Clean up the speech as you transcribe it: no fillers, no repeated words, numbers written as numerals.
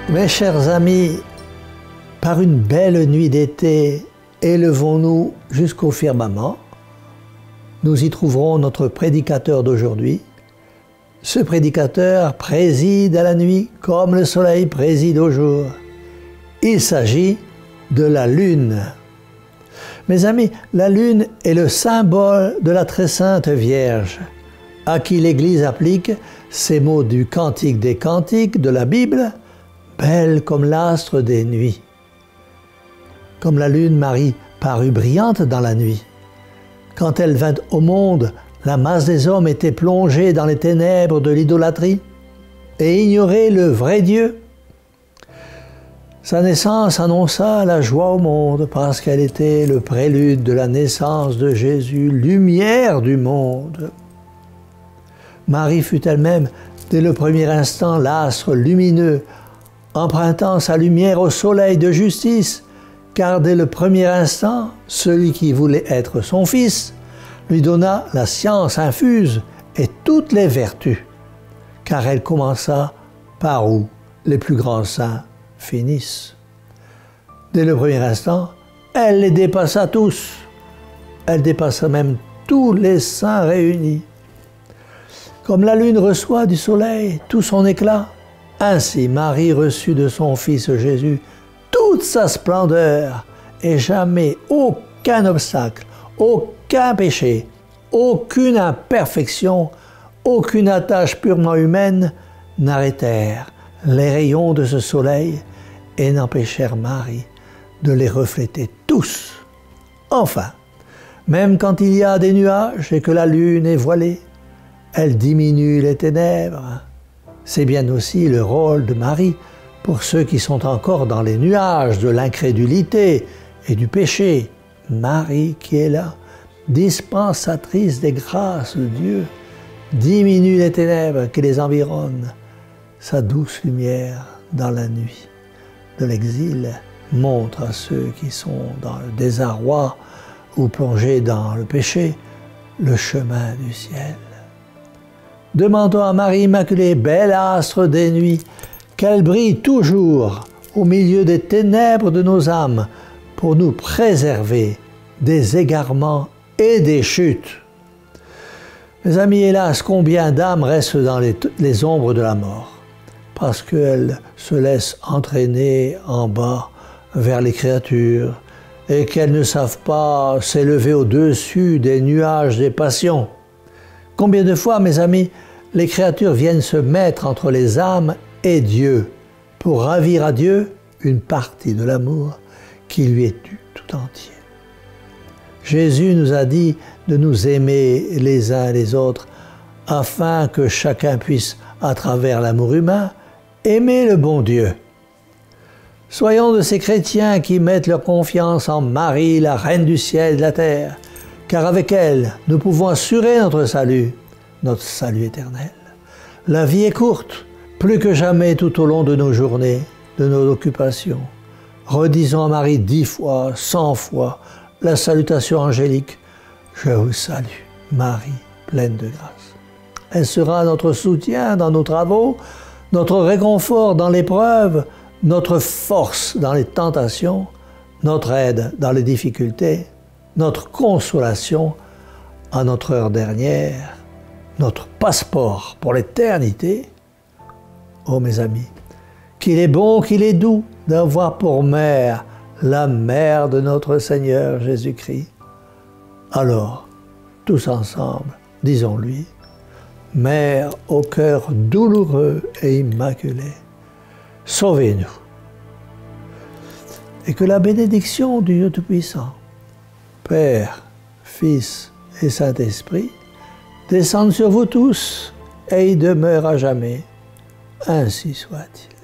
Mes chers amis, par une belle nuit d'été, élevons-nous jusqu'au firmament. Nous y trouverons notre prédicateur d'aujourd'hui. Ce prédicateur préside à la nuit comme le soleil préside au jour. Il s'agit de la lune. Mes amis, la lune est le symbole de la très sainte Vierge, à qui l'Église applique ces mots du Cantique des Cantiques de la Bible, « Belle comme l'astre des nuits ». Comme la lune, Marie parut brillante dans la nuit. Quand elle vint au monde, la masse des hommes était plongée dans les ténèbres de l'idolâtrie et ignorait le vrai Dieu. Sa naissance annonça la joie au monde parce qu'elle était le prélude de la naissance de Jésus, lumière du monde. Marie fut elle-même, dès le premier instant, l'astre lumineux, empruntant sa lumière au soleil de justice, car dès le premier instant, celui qui voulait être son fils lui donna la science infuse et toutes les vertus, car elle commença par où les plus grands saints finissent. Dès le premier instant, elle les dépassa tous. Elle dépassa même tous les saints réunis. Comme la lune reçoit du soleil tout son éclat, ainsi Marie reçut de son Fils Jésus toute sa splendeur, et jamais aucun obstacle, aucun péché, aucune imperfection, aucune attache purement humaine n'arrêtèrent les rayons de ce soleil et n'empêchèrent Marie de les refléter tous. Enfin, même quand il y a des nuages et que la lune est voilée, elle diminue les ténèbres. C'est bien aussi le rôle de Marie pour ceux qui sont encore dans les nuages de l'incrédulité et du péché. Marie qui est là, dispensatrice des grâces de Dieu, diminue les ténèbres qui les environnent. Sa douce lumière dans la nuit de l'exil montre à ceux qui sont dans le désarroi ou plongés dans le péché le chemin du ciel. Demandons à Marie Immaculée, bel astre des nuits, qu'elle brille toujours au milieu des ténèbres de nos âmes pour nous préserver des égarements et des chutes. Mes amis, hélas, combien d'âmes restent dans les ombres de la mort parce qu'elles se laissent entraîner en bas vers les créatures et qu'elles ne savent pas s'élever au-dessus des nuages des passions. Combien de fois, mes amis, les créatures viennent se mettre entre les âmes et Dieu pour ravir à Dieu une partie de l'amour qui lui est due tout entier. Jésus nous a dit de nous aimer les uns les autres afin que chacun puisse, à travers l'amour humain, aimer le bon Dieu. Soyons de ces chrétiens qui mettent leur confiance en Marie, la Reine du ciel et de la terre, car avec elle, nous pouvons assurer notre salut éternel. La vie est courte, plus que jamais tout au long de nos journées, de nos occupations. Redisons à Marie 10 fois, 100 fois, la salutation angélique. Je vous salue, Marie, pleine de grâce. Elle sera notre soutien dans nos travaux, notre réconfort dans l'épreuve, notre force dans les tentations, notre aide dans les difficultés, notre consolation à notre heure dernière, notre passeport pour l'éternité. Oh mes amis, qu'il est bon, qu'il est doux d'avoir pour mère la mère de notre Seigneur Jésus-Christ. Alors, tous ensemble, disons-lui, Mère au cœur douloureux et immaculé, sauvez-nous. Et que la bénédiction du Dieu Tout-Puissant, Père, Fils et Saint-Esprit, descende sur vous tous et y demeure à jamais. Ainsi soit-il.